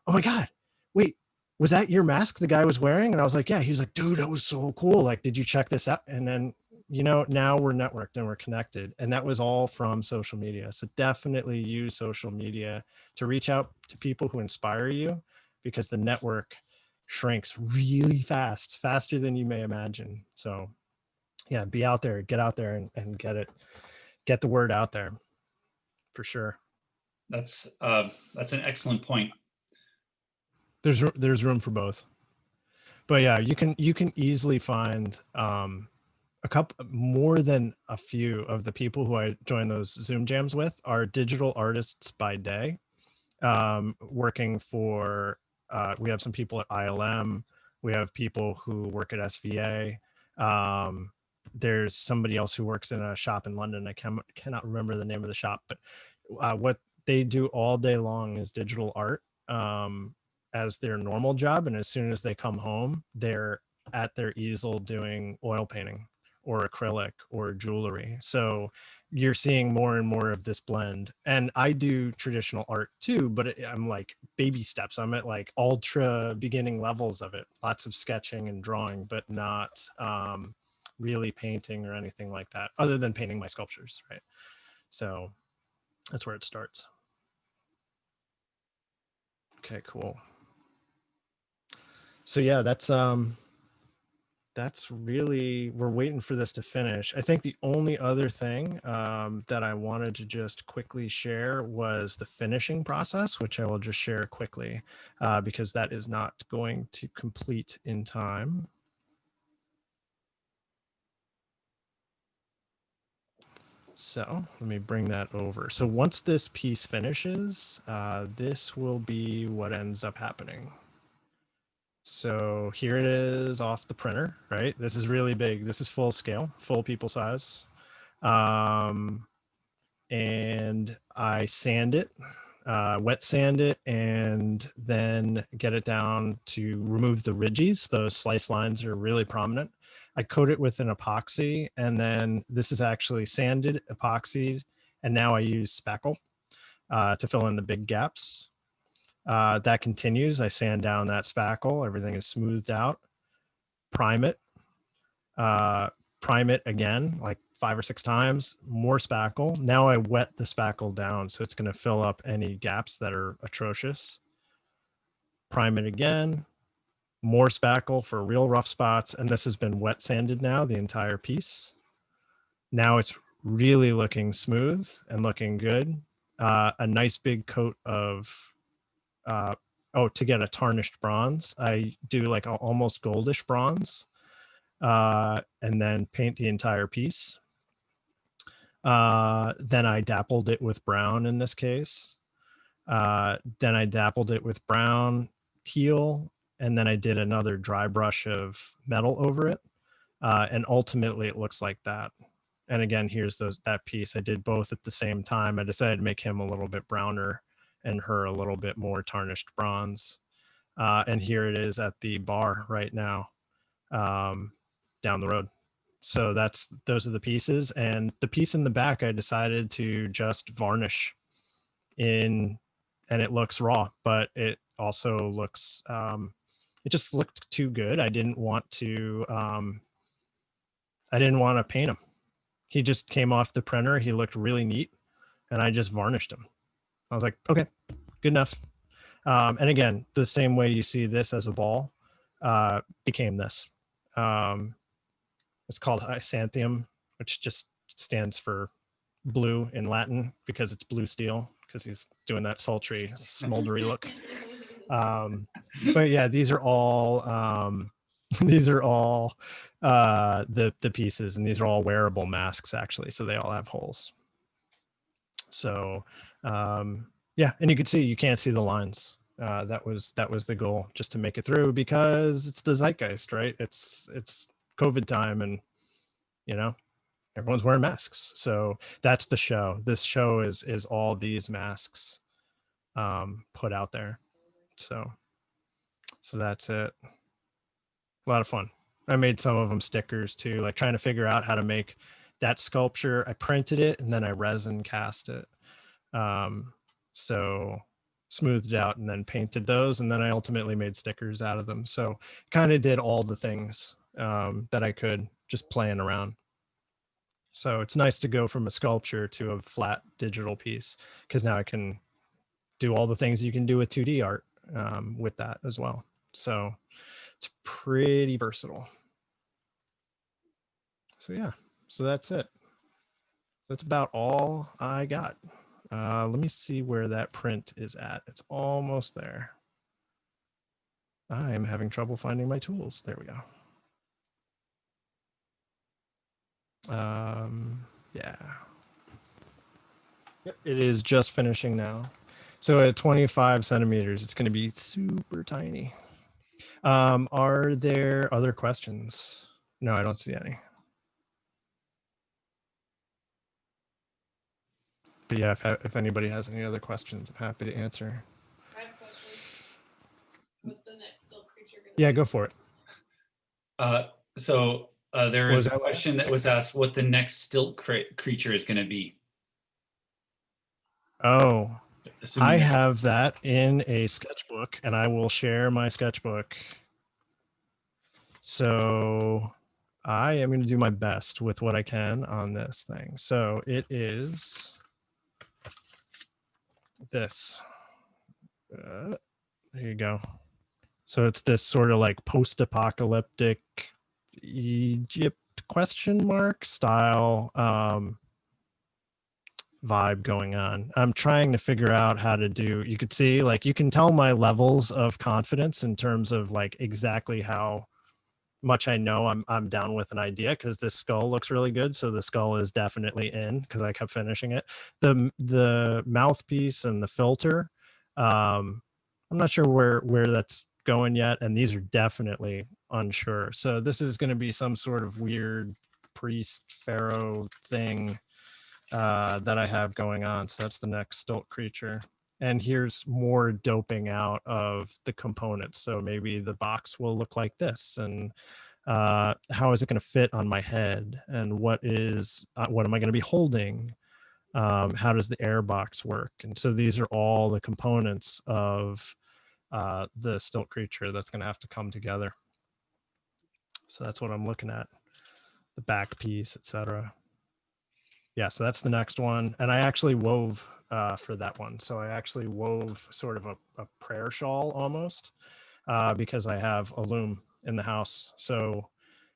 oh my God, wait, was that your mask the guy was wearing? And I was like, yeah. He was like, dude, that was so cool. Like, did you check this out? And then, now we're networked and we're connected. And that was all from social media. So definitely use social media to reach out to people who inspire you, because the network shrinks really fast, faster than you may imagine. So yeah, be out there, get out there and get the word out there, for sure. That's an excellent point. There's room for both, but yeah, you can easily find a couple, more than a few of the people who I join those Zoom jams with are digital artists by day, working for, we have some people at ILM, we have people who work at SVA. There's somebody else who works in a shop in London. I cannot remember the name of the shop, but what they do all day long is digital art as their normal job. And as soon as they come home, they're at their easel doing oil painting or acrylic or jewelry. So you're seeing more and more of this blend. And I do traditional art too, but I'm like baby steps. I'm at like ultra beginning levels of it. Lots of sketching and drawing, but not really painting or anything like that, other than painting my sculptures, right? So that's where it starts. Okay, cool. So yeah, that's that's really, we're waiting for this to finish. I think the only other thing that I wanted to just quickly share was the finishing process, which I will just share quickly because that is not going to complete in time. So let me bring that over. So once this piece finishes, this will be what ends up happening. So here it is off the printer, right? This is really big. This is full scale, full people size. And I sand it, wet sand it, and then get it down to remove the ridges. Those slice lines are really prominent. I coat it with an epoxy, and then this is actually sanded, epoxied, and now I use spackle to fill in the big gaps. That continues. I sand down that spackle. Everything is smoothed out. Prime it. Prime it again, like 5 or 6 times. More spackle. Now I wet the spackle down, so it's going to fill up any gaps that are atrocious. Prime it again. More spackle for real rough spots. And this has been wet sanded now, the entire piece. Now it's really looking smooth and looking good. A nice big coat of, to get a tarnished bronze, I do like a almost goldish bronze and then paint the entire piece. Then I dappled it with brown in this case. Then I dappled it with brown, teal, and then I did another dry brush of metal over it. And ultimately it looks like that. And again, here's that piece. I did both at the same time. I decided to make him a little bit browner and her a little bit more tarnished bronze. And here it is at the bar right now, down the road. So those are the pieces. And the piece in the back, I decided to just varnish in, and it looks raw, but it also looks, it just looked too good. I didn't want to paint him. He just came off the printer. He looked really neat, and I just varnished him. I was like, okay, good enough. And again, the same way you see this as a ball became this. It's called Isanthium, which just stands for blue in Latin because it's blue steel, because he's doing that sultry, smoldery look. But yeah, these are all the pieces, and these are all wearable masks actually, so they all have holes. So yeah, and you can see, you can't see the lines. That was the goal, just to make it through, because it's the zeitgeist, right? It's COVID time, and you know, everyone's wearing masks. So that's the show. This show is all these masks put out there. So that's it. A lot of fun. I made some of them stickers too, like trying to figure out how to make that sculpture. I printed it and then I resin cast it. So smoothed out and then painted those, and then I ultimately made stickers out of them. So kind of did all the things that I could, just playing around. So it's nice to go from a sculpture to a flat digital piece, because now I can do all the things you can do with 2D art with that as well. So it's pretty versatile. So yeah, so that's it. So that's about all I got. Let me see where that print is at. It's almost there. I am having trouble finding my tools. There we go. Yeah. Yep, it is just finishing now. So at 25 centimeters, it's going to be super tiny. Are there other questions? No, I don't see any. But yeah, if anybody has any other questions, I'm happy to answer. I have a question. What's the next still creature gonna Yeah, be? go for it. There is a question that was asked what the next stilt creature is going to be. Oh, I Assuming have that in a sketchbook, and I will share my sketchbook. So I am going to do my best with what I can on this thing. So it is this. There you go. So it's this sort of like post-apocalyptic Egypt question mark style vibe going on. I'm trying to figure out how to do, you could see, like, you can tell my levels of confidence in terms of like exactly how much I know I'm down with an idea, because this skull looks really good. So the skull is definitely in, because I kept finishing it. The mouthpiece and the filter, I'm not sure where that's going yet, and these are definitely unsure. So this is going to be some sort of weird priest pharaoh thing that I have going on. So that's the next stilt creature. And here's more doping out of the components. So maybe the box will look like this, and how is it going to fit on my head, and what am I going to be holding? How does the air box work? And so these are all the components of the stilt creature that's going to have to come together. So that's what I'm looking at, the back piece, etc. Yeah, so that's the next one. And I actually wove for that one. So I actually wove sort of a prayer shawl almost, because I have a loom in the house. So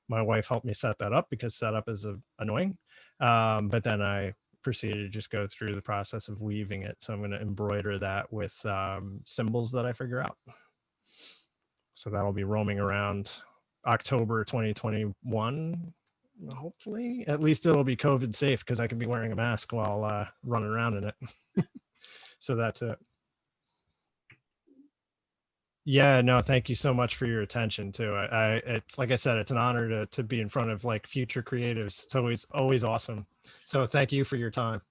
my wife helped me set that up, because setup is annoying. But then I proceeded to just go through the process of weaving it. So I'm going to embroider that with symbols that I figure out. So that'll be roaming around October 2021. Hopefully, at least it'll be COVID safe, because I can be wearing a mask while running around in it. So that's it. Yeah, no, thank you so much for your attention too. It's like I said, it's an honor to be in front of like future creatives. It's always awesome. So thank you for your time.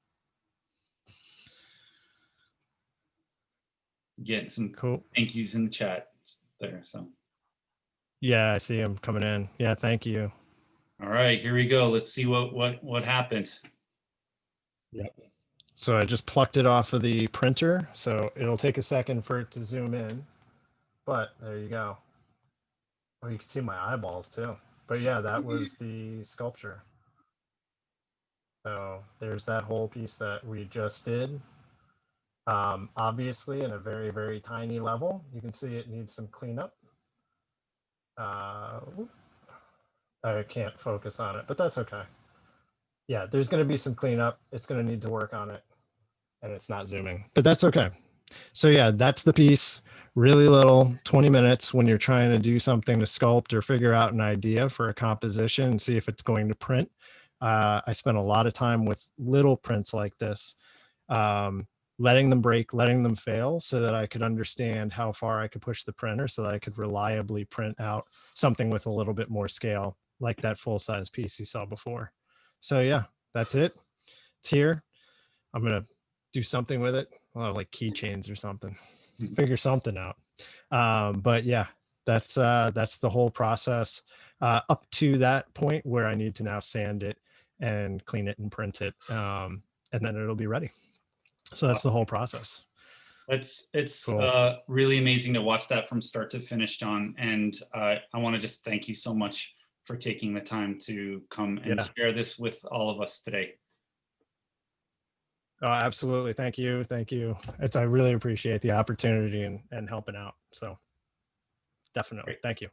Getting some Cool. thank yous in the chat there. So Yeah, I see them coming in. Yeah, thank you. all right, here we go. Let's see what happened. Yep. So I just plucked it off of the printer. So it'll take a second for it to zoom in, but there you go. Oh, you can see my eyeballs too. But yeah, that was the sculpture. So there's that whole piece that we just did. Obviously in a very, very tiny level. You can see it needs some cleanup. I can't focus on it, but that's okay. Yeah, there's going to be some cleanup. It's going to need to work on it, and it's not zooming, but that's okay. So yeah, that's the piece. Really little, 20 minutes when you're trying to do something to sculpt or figure out an idea for a composition and see if it's going to print. I spent a lot of time with little prints like this, letting them break, letting them fail, so that I could understand how far I could push the printer, so that I could reliably print out something with a little bit more scale, like that full-size piece you saw before. So yeah, that's it. It's here. I'm gonna do something with it. I'll have like keychains or something. Figure something out. But yeah, that's the whole process up to that point where I need to now sand it and clean it and print it, and then it'll be ready. So that's the whole process. It's Cool. really amazing to watch that from start to finish, John. And I want to just thank you so much for taking the time to come and share this with all of us today. Oh, absolutely. Thank you. Thank you. I really appreciate the opportunity and helping out. So definitely. Great. Thank you.